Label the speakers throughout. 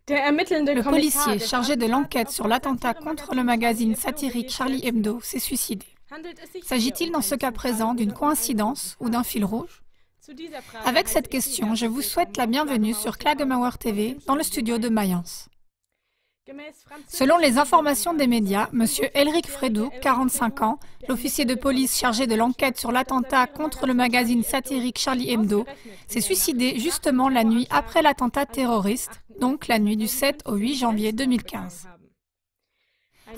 Speaker 1: Le policier chargé de l'enquête sur l'attentat contre le magazine satirique Charlie Hebdo s'est suicidé. S'agit-il dans ce cas présent d'une coïncidence ou d'un fil rouge? Avec cette question, je vous souhaite la bienvenue sur Klagemauer TV dans le studio de Mayence. Selon les informations des médias, M. Elric Fredou, 45 ans, l'officier de police chargé de l'enquête sur l'attentat contre le magazine satirique Charlie Hebdo, s'est suicidé justement la nuit après l'attentat terroriste, donc la nuit du 7 au 8 janvier 2015.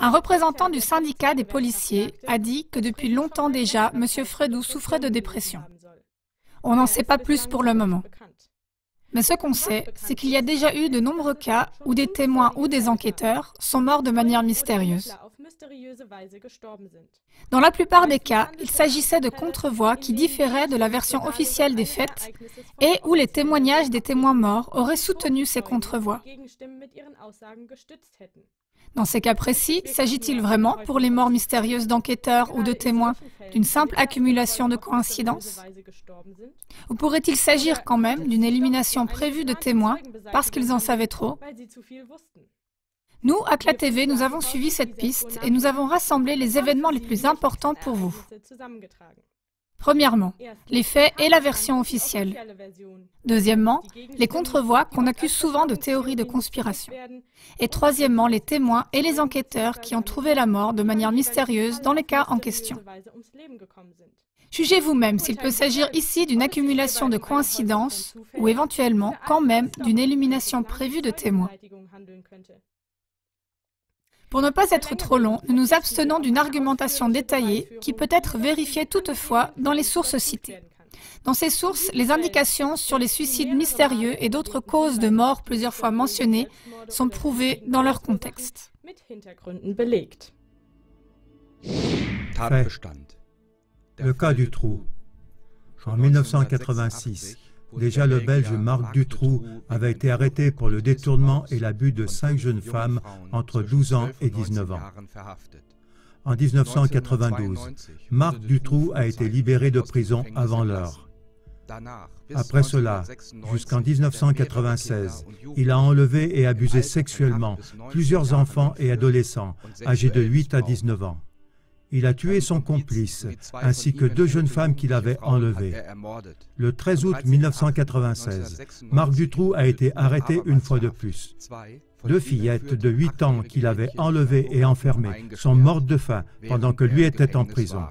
Speaker 1: Un représentant du syndicat des policiers a dit que depuis longtemps déjà, M. Fredou souffrait de dépression. On n'en sait pas plus pour le moment. Mais ce qu'on sait, c'est qu'il y a déjà eu de nombreux cas où des témoins ou des enquêteurs sont morts de manière mystérieuse. Dans la plupart des cas, il s'agissait de contre-voix qui différaient de la version officielle des faits et où les témoignages des témoins morts auraient soutenu ces contre-voix. Dans ces cas précis, s'agit-il vraiment, pour les morts mystérieuses d'enquêteurs ou de témoins, d'une simple accumulation de coïncidences? Ou pourrait-il s'agir quand même d'une élimination prévue de témoins parce qu'ils en savaient trop? Nous, à CLA TV, nous avons suivi cette piste et nous avons rassemblé les événements les plus importants pour vous. Premièrement, les faits et la version officielle. Deuxièmement, les contre-voix qu'on accuse souvent de théories de conspiration. Et troisièmement, les témoins et les enquêteurs qui ont trouvé la mort de manière mystérieuse dans les cas en question. Jugez vous-même s'il peut s'agir ici d'une accumulation de coïncidences ou éventuellement quand même d'une élimination prévue de témoins. Pour ne pas être trop long, nous nous abstenons d'une argumentation détaillée qui peut être vérifiée toutefois dans les sources citées. Dans ces sources, les indications sur les suicides mystérieux et d'autres causes de mort plusieurs fois mentionnées sont prouvées dans leur contexte.
Speaker 2: Fait. Le cas du trou. En 1986, déjà le Belge Marc Dutroux avait été arrêté pour le détournement et l'abus de 5 jeunes femmes entre 12 ans et 19 ans. En 1992, Marc Dutroux a été libéré de prison avant l'heure. Après cela, jusqu'en 1996, il a enlevé et abusé sexuellement plusieurs enfants et adolescents âgés de 8 à 19 ans. Il a tué son complice, ainsi que 2 jeunes femmes qu'il avait enlevées. Le 13 août 1996, Marc Dutroux a été arrêté une fois de plus. 2 fillettes de 8 ans qu'il avait enlevées et enfermées sont mortes de faim pendant que lui était en prison.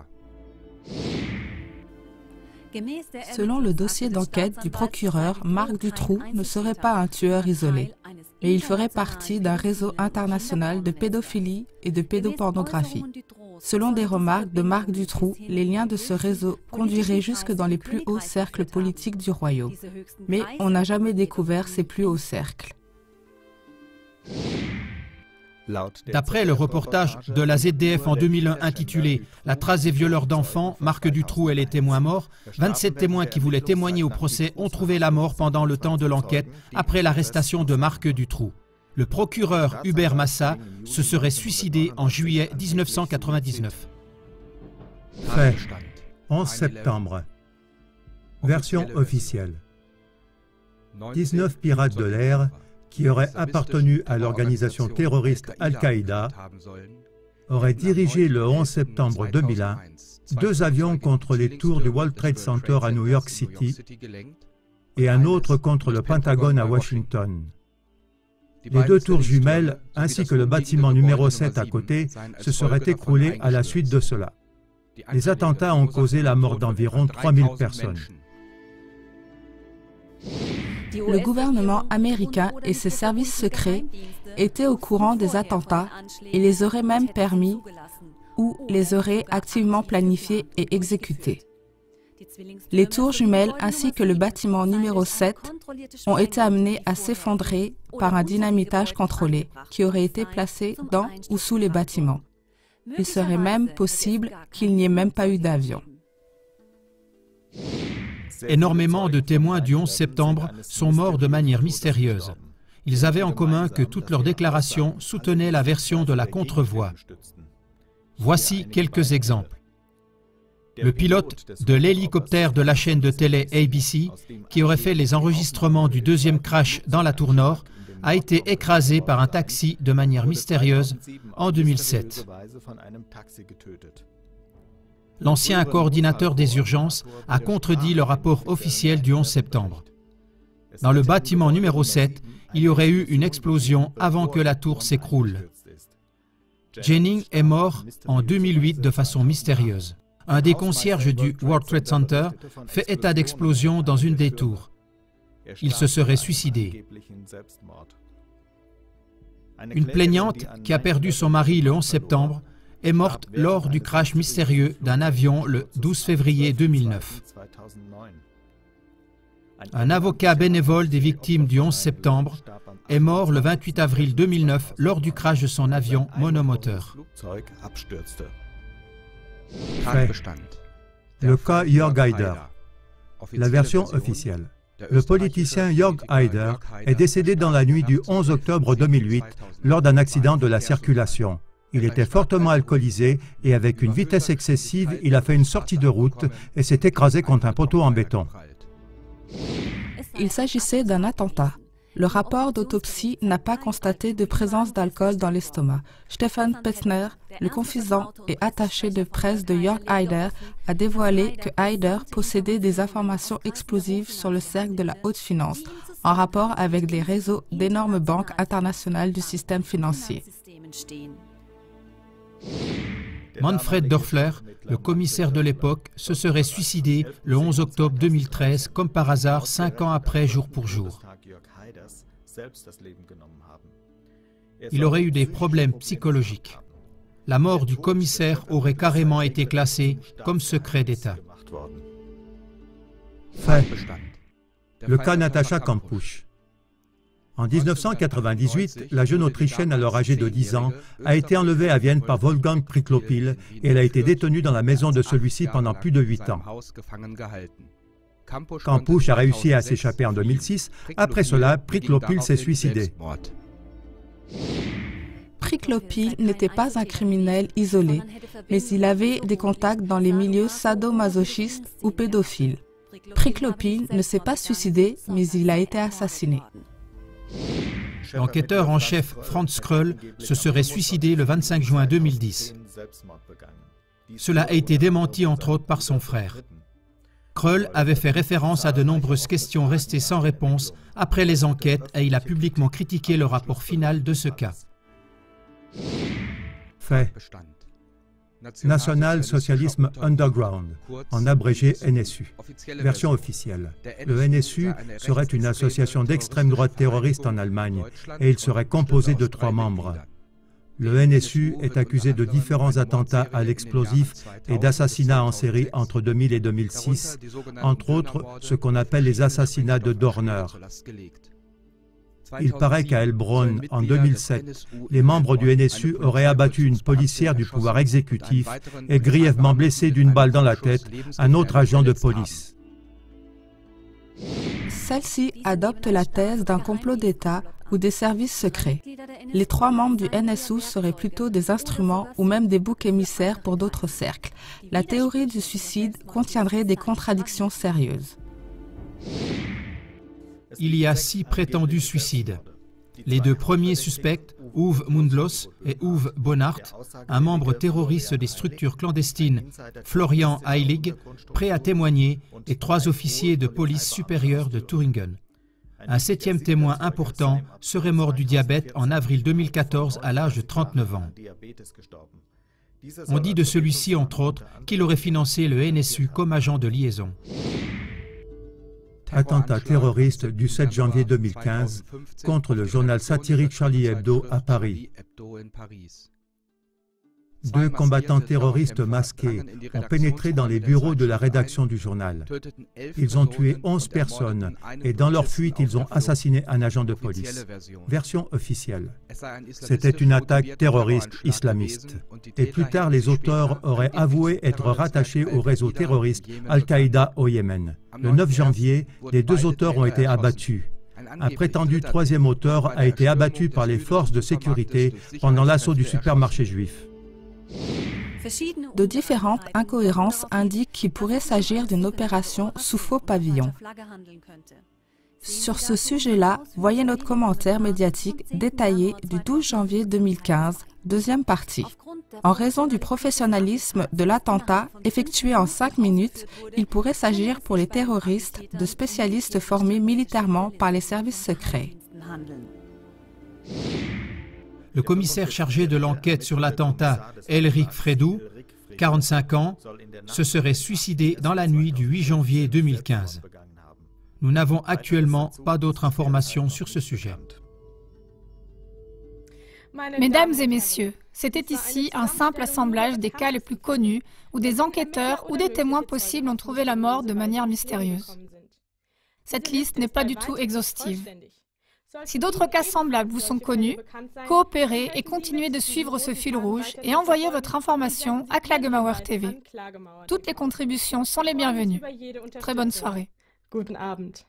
Speaker 3: Selon le dossier d'enquête du procureur, Marc Dutroux ne serait pas un tueur isolé, mais il ferait partie d'un réseau international de pédophilie et de pédopornographie. Selon des remarques de Marc Dutroux, les liens de ce réseau conduiraient jusque dans les plus hauts cercles politiques du royaume. Mais on n'a jamais découvert ces plus hauts cercles.
Speaker 4: D'après le reportage de la ZDF en 2001 intitulé « La trace des violeurs d'enfants, Marc Dutroux et les témoins morts », 27 témoins qui voulaient témoigner au procès ont trouvé la mort pendant le temps de l'enquête après l'arrestation de Marc Dutroux. Le procureur Hubert Massa se serait suicidé en juillet 1999.
Speaker 2: Fait. 11 septembre. Version officielle. 19 pirates de l'air qui auraient appartenu à l'organisation terroriste Al-Qaïda auraient dirigé le 11 septembre 2001 2 avions contre les tours du World Trade Center à New York City et un autre contre le Pentagone à Washington. Les 2 tours jumelles, ainsi que le bâtiment numéro 7 à côté, se seraient écroulés à la suite de cela. Les attentats ont causé la mort d'environ 3000 personnes.
Speaker 3: Le gouvernement américain et ses services secrets étaient au courant des attentats et les auraient même permis ou les auraient activement planifiés et exécutés. Les tours jumelles ainsi que le bâtiment numéro 7 ont été amenés à s'effondrer par un dynamitage contrôlé qui aurait été placé dans ou sous les bâtiments. Il serait même possible qu'il n'y ait même pas eu d'avion.
Speaker 4: Énormément de témoins du 11 septembre sont morts de manière mystérieuse. Ils avaient en commun que toutes leurs déclarations soutenaient la version de la contre-voix. Voici quelques exemples. Le pilote de l'hélicoptère de la chaîne de télé ABC, qui aurait fait les enregistrements du 2e crash dans la tour Nord, a été écrasé par un taxi de manière mystérieuse en 2007. L'ancien coordinateur des urgences a contredit le rapport officiel du 11 septembre. Dans le bâtiment numéro 7, il y aurait eu une explosion avant que la tour s'écroule. Jennings est mort en 2008 de façon mystérieuse. Un des concierges du World Trade Center fait état d'explosion dans une des tours. Il se serait suicidé. Une plaignante qui a perdu son mari le 11 septembre est morte lors du crash mystérieux d'un avion le 12 février 2009. Un avocat bénévole des victimes du 11 septembre est mort le 28 avril 2009 lors du crash de son avion monomoteur.
Speaker 2: Fait. Le cas Jörg Haider. La version officielle. Le politicien Jörg Haider est décédé dans la nuit du 11 octobre 2008 lors d'un accident de la circulation. Il était fortement alcoolisé et avec une vitesse excessive, il a fait une sortie de route et s'est écrasé contre un poteau en béton.
Speaker 3: Il s'agissait d'un attentat. Le rapport d'autopsie n'a pas constaté de présence d'alcool dans l'estomac. Stefan Pessner, le confident et attaché de presse de Jörg Haider, a dévoilé que Haider possédait des informations explosives sur le cercle de la haute finance, en rapport avec les réseaux d'énormes banques internationales du système financier.
Speaker 4: Manfred Dörfler, le commissaire de l'époque, se serait suicidé le 11 octobre 2013, comme par hasard, 5 ans après, jour pour jour. Il aurait eu des problèmes psychologiques. La mort du commissaire aurait carrément été classée comme secret d'État.
Speaker 2: Fait. Le cas Natascha Kampusch. En 1998, la jeune Autrichienne, alors âgée de 10 ans, a été enlevée à Vienne par Wolfgang Priklopil et elle a été détenue dans la maison de celui-ci pendant plus de 8 ans. Kampusch a réussi à s'échapper en 2006. Après cela, Priklopil s'est suicidé.
Speaker 3: Priklopil n'était pas un criminel isolé, mais il avait des contacts dans les milieux sadomasochistes ou pédophiles. Priklopil ne s'est pas suicidé, mais il a été assassiné.
Speaker 4: L'enquêteur en chef Franz Kröll se serait suicidé le 25 juin 2010. Cela a été démenti entre autres par son frère. Kröll avait fait référence à de nombreuses questions restées sans réponse après les enquêtes et il a publiquement critiqué le rapport final de ce cas.
Speaker 2: Fait. National Socialism Underground, en abrégé NSU. Version officielle. Le NSU serait une association d'extrême droite terroriste en Allemagne et il serait composé de 3 membres. Le NSU est accusé de différents attentats à l'explosif et d'assassinats en série entre 2000 et 2006, entre autres ce qu'on appelle les assassinats de Dorner. Il paraît qu'à Heilbronn, en 2007, les membres du NSU auraient abattu une policière du pouvoir exécutif et grièvement blessé d'une balle dans la tête un autre agent de police.
Speaker 3: Celle-ci adopte la thèse d'un complot d'État ou des services secrets. Les 3 membres du NSU seraient plutôt des instruments ou même des boucs émissaires pour d'autres cercles. La théorie du suicide contiendrait des contradictions sérieuses.
Speaker 4: Il y a 6 prétendus suicides. Les 2 premiers suspects, Uwe Mundlos et Uwe Bonnard, un membre terroriste des structures clandestines, Florian Heilig, prêt à témoigner, et 3 officiers de police supérieure de Thuringen. Un 7e témoin important serait mort du diabète en avril 2014 à l'âge de 39 ans. On dit de celui-ci, entre autres, qu'il aurait financé le NSU comme agent de liaison.
Speaker 2: Attentat terroriste du 7 janvier 2015 contre le journal satirique Charlie Hebdo à Paris. 2 combattants terroristes masqués ont pénétré dans les bureaux de la rédaction du journal. Ils ont tué 11 personnes et dans leur fuite, ils ont assassiné un agent de police. Version officielle. C'était une attaque terroriste islamiste. Et plus tard, les auteurs auraient avoué être rattachés au réseau terroriste Al-Qaïda au Yémen. Le 9 janvier, les 2 auteurs ont été abattus. Un prétendu 3e auteur a été abattu par les forces de sécurité pendant l'assaut du supermarché juif.
Speaker 3: De différentes incohérences indiquent qu'il pourrait s'agir d'une opération sous faux pavillon. Sur ce sujet-là, voyez notre commentaire médiatique détaillé du 12 janvier 2015, deuxième partie. En raison du professionnalisme de l'attentat effectué en 5 minutes, il pourrait s'agir pour les terroristes de spécialistes formés militairement par les services secrets.
Speaker 4: Le commissaire chargé de l'enquête sur l'attentat, Elric Fredou, 45 ans, se serait suicidé dans la nuit du 8 janvier 2015. Nous n'avons actuellement pas d'autres informations sur ce sujet.
Speaker 1: Mesdames et messieurs, c'était ici un simple assemblage des cas les plus connus où des enquêteurs ou des témoins possibles ont trouvé la mort de manière mystérieuse. Cette liste n'est pas du tout exhaustive. Si d'autres cas semblables vous sont connus, coopérez et continuez de suivre ce fil rouge et envoyez votre information à Klagemauer TV. Toutes les contributions sont les bienvenues. Très bonne soirée.
Speaker 5: Guten Abend.